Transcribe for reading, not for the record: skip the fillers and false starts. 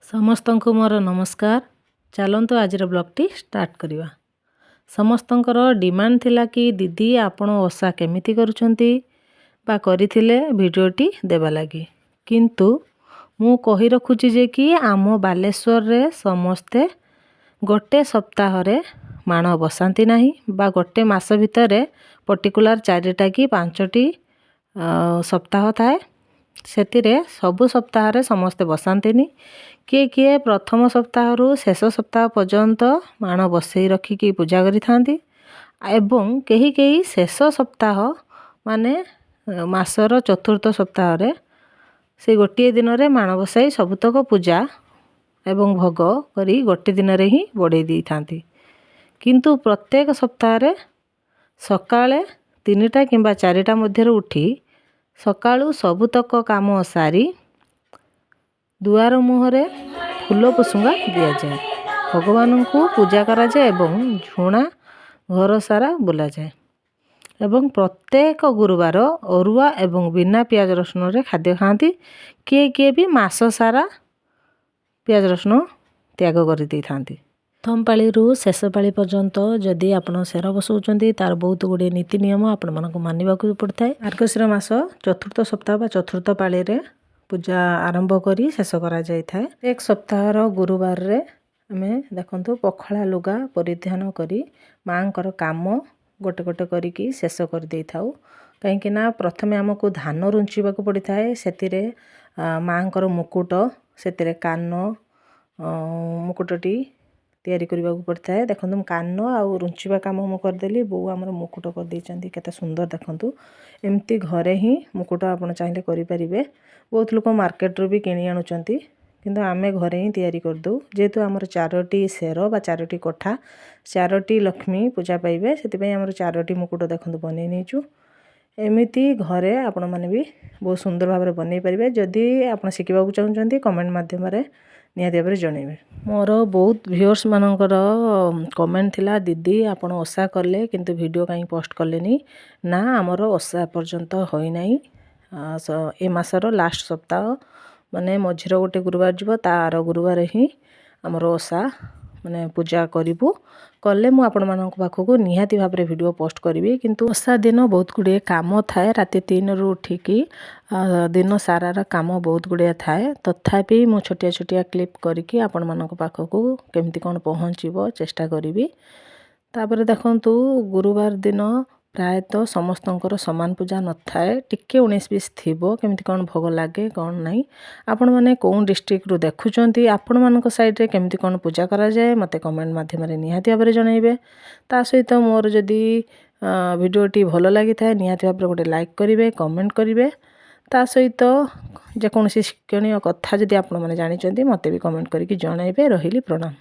ସମସ୍ତଙ୍କୁ ମୋର ନମସ୍କାର। ଚାଲନ୍ତୁ ଆଜିର ବ୍ଲଗ୍ଟି ଷ୍ଟାର୍ଟ କରିବା। ସମସ୍ତଙ୍କର ଡିମାଣ୍ଡ ଥିଲା କି ଦିଦି ଆପଣ ଓଷା କେମିତି କରୁଛନ୍ତି ବା କରିଥିଲେ ଭିଡ଼ିଓଟି ଦେବା ଲାଗି। କିନ୍ତୁ ମୁଁ କହି ରଖୁଛି ଯେ କି ଆମ ବାଲେଶ୍ୱରରେ ସମସ୍ତେ ଗୋଟେ ସପ୍ତାହରେ ମାଣ ବସାନ୍ତି ନାହିଁ ବା ଗୋଟେ ମାସ ଭିତରେ ପର୍ଟିକୁଲାର 4ଟା କି 5ଟି ସପ୍ତାହ ଥାଏ। ସେଥିରେ ସବୁ ସପ୍ତାହରେ ସମସ୍ତେ ବସାନ୍ତିନି। କିଏ କିଏ ପ୍ରଥମ ସପ୍ତାହରୁ ଶେଷ ସପ୍ତାହ ପର୍ଯ୍ୟନ୍ତ ମାଣ ବସେଇ ରଖିକି ପୂଜା କରିଥାନ୍ତି ଏବଂ କେହି କେହି ଶେଷ ସପ୍ତାହ ମାନେ ମାସର ଚତୁର୍ଥ ସପ୍ତାହରେ ସେ ଗୋଟିଏ ଦିନରେ ମାଣ ବସାଇ ସବୁତକ ପୂଜା ଏବଂ ଭୋଗ କରି ଗୋଟେ ଦିନରେ ହିଁ ବଢ଼େଇ ଦେଇଥାନ୍ତି। କିନ୍ତୁ ପ୍ରତ୍ୟେକ ସପ୍ତାହରେ ସକାଳେ 3ଟା କିମ୍ବା 4ଟା ମଧ୍ୟରେ ଉଠି ସକାଳୁ ସବୁତକ କାମ ସାରି ଦୁଆର ମୁହଁରେ ଫୁଲ ପୁସୁଙ୍ଗା ଦିଆଯାଏ, ଭଗବାନଙ୍କୁ ପୂଜା କରାଯାଏ ଏବଂ ଝୁଣା ଘର ସାରା ବୁଲାଯାଏ ଏବଂ ପ୍ରତ୍ୟେକ ଗୁରୁବାର ଅରୁଆ ଏବଂ ବିନା ପିଆଜ ରସୁଣରେ ଖାଦ୍ୟ ଖାଆନ୍ତି। କିଏ କିଏ ବି ମାସ ସାରା ପିଆଜ ରସୁଣ ତ୍ୟାଗ କରିଦେଇଥାନ୍ତି। ପ୍ରଥମ ପାଳିରୁ ଶେଷ ପାଳି ପର୍ଯ୍ୟନ୍ତ ଯଦି ଆପଣ ସେର ବସାଉଛନ୍ତି ତାର ବହୁତ ଗୁଡ଼ିଏ ନୀତି ନିୟମ ଆପଣମାନଙ୍କୁ ମାନିବାକୁ ପଡ଼ିଥାଏ। ମାର୍ଗଶିର ମାସ ଚତୁର୍ଥ ସପ୍ତାହ ବା ଚତୁର୍ଥ ପାଳିରେ ପୂଜା ଆରମ୍ଭ କରି ଶେଷ କରାଯାଇଥାଏ। ଏକ ସପ୍ତାହର ଗୁରୁବାରରେ ଆମେ ଦେଖନ୍ତୁ ପଖଳା ଲୁଗା ପରିଧାନ କରି ମାଆଙ୍କର କାମ ଗୋଟେ ଗୋଟେ କରିକି ଶେଷ କରିଦେଇଥାଉ। କାହିଁକି ନା ପ୍ରଥମେ ଆମକୁ ଧାନ ରୁଞ୍ଚିବାକୁ ପଡ଼ିଥାଏ। ସେଥିରେ ମାଆଙ୍କର ମୁକୁଟ, ସେଥିରେ କାନ ମୁକୁଟଟି ତିଆରି କରିବାକୁ ପଡ଼ିଥାଏ। ଦେଖନ୍ତୁ ମୁଁ କାନ ଆଉ ରୁଞ୍ଚିବା କାମ ମୁଁ କରିଦେଲି, ବୋଉ ଆମର ମୁକୁଟ କରିଦେଇଛନ୍ତି, କେତେ ସୁନ୍ଦର ଦେଖନ୍ତୁ। ଏମିତି ଘରେ ହିଁ ମୁକୁଟ ଆପଣ ଚାହିଁଲେ କରିପାରିବେ। ବହୁତ ଲୋକ ମାର୍କେଟରୁ ବି କିଣି ଆଣୁଛନ୍ତି, କିନ୍ତୁ ଆମେ ଘରେ ହିଁ ତିଆରି କରିଦେଉ। ଯେହେତୁ ଆମର 4ଟି ସେର ବା 4ଟି କୋଠା, 4ଟି ଲକ୍ଷ୍ମୀ ପୂଜା ପାଇବେ, ସେଥିପାଇଁ ଆମର 4ଟି ମୁକୁଟ ଦେଖନ୍ତୁ ବନେଇ ନେଇଛୁ। ଏମିତି ଘରେ ଆପଣମାନେ ବି ବହୁତ ସୁନ୍ଦର ଭାବରେ ବନେଇ ପାରିବେ। ଯଦି ଆପଣ ଶିଖିବାକୁ ଚାହୁଁଛନ୍ତି କମେଣ୍ଟ ମାଧ୍ୟମରେ ନିହାତି ଭାବରେ ଜଣାଇବେ। ମୋର ବହୁତ ଭିଉଅର୍ସ ମାନଙ୍କର କମେଣ୍ଟ ଥିଲା, ଦିଦି ଆପଣ ଓଷା କଲେ କିନ୍ତୁ ଭିଡ଼ିଓ କାହିଁ ପୋଷ୍ଟ କଲେନି। ନା, ଆମର ଓଷା ପର୍ଯ୍ୟନ୍ତ ହୋଇନାହିଁ। ଏ ମାସର ଲାଷ୍ଟ ସପ୍ତାହ ମାନେ ମଝିର ଗୋଟେ ଗୁରୁବାର ଯିବ, ତା ଆର ଗୁରୁବାର ହିଁ ଆମର ଓଷା ମାନେ ପୂଜା କରିବୁ। କଲେ ମୁଁ ଆପଣମାନଙ୍କ ପାଖକୁ ନିହାତି ଭାବରେ ଭିଡ଼ିଓ ପୋଷ୍ଟ କରିବି। କିନ୍ତୁ ଓଷା ଦିନ ବହୁତ ଗୁଡ଼ିଏ କାମ ଥାଏ। ରାତି 3ରୁ ଉଠିକି ଦିନ ସାରାର କାମ ବହୁତ ଗୁଡ଼ିଏ ଥାଏ। ତଥାପି ମୁଁ ଛୋଟିଆ ଛୋଟିଆ କ୍ଲିପ୍ କରିକି ଆପଣମାନଙ୍କ ପାଖକୁ କେମିତି କ'ଣ ପହଞ୍ଚିବ ଚେଷ୍ଟା କରିବି। ତାପରେ ଦେଖନ୍ତୁ ଗୁରୁବାର ଦିନ ପ୍ରାୟତଃ ସମସ୍ତଙ୍କର ସମାନ ପୂଜା ନଥାଏ, ଟିକେ 19-20 ଥିବ କେମିତି କ'ଣ ଭୋଗ ଲାଗେ କ'ଣ ନାହିଁ। ଆପଣମାନେ କେଉଁ ଡିଷ୍ଟ୍ରିକ୍ଟରୁ ଦେଖୁଛନ୍ତି, ଆପଣମାନଙ୍କ ସାଇଡ଼ରେ କେମିତି କ'ଣ ପୂଜା କରାଯାଏ ମୋତେ କମେଣ୍ଟ ମାଧ୍ୟମରେ ନିହାତି ଭାବରେ ଜଣାଇବେ। ତା ସହିତ ମୋର ଯଦି ଭିଡ଼ିଓଟି ଭଲ ଲାଗିଥାଏ ନିହାତି ଭାବରେ ଗୋଟେ ଲାଇକ୍ କରିବେ, କମେଣ୍ଟ କରିବେ। ତା ସହିତ ଯେକୌଣସି ଶିକ୍ଷଣୀୟ କଥା ଯଦି ଆପଣମାନେ ଜାଣିଛନ୍ତି ମୋତେ ବି କମେଣ୍ଟ କରିକି ଜଣାଇବେ। ରହିଲି, ପ୍ରଣାମ।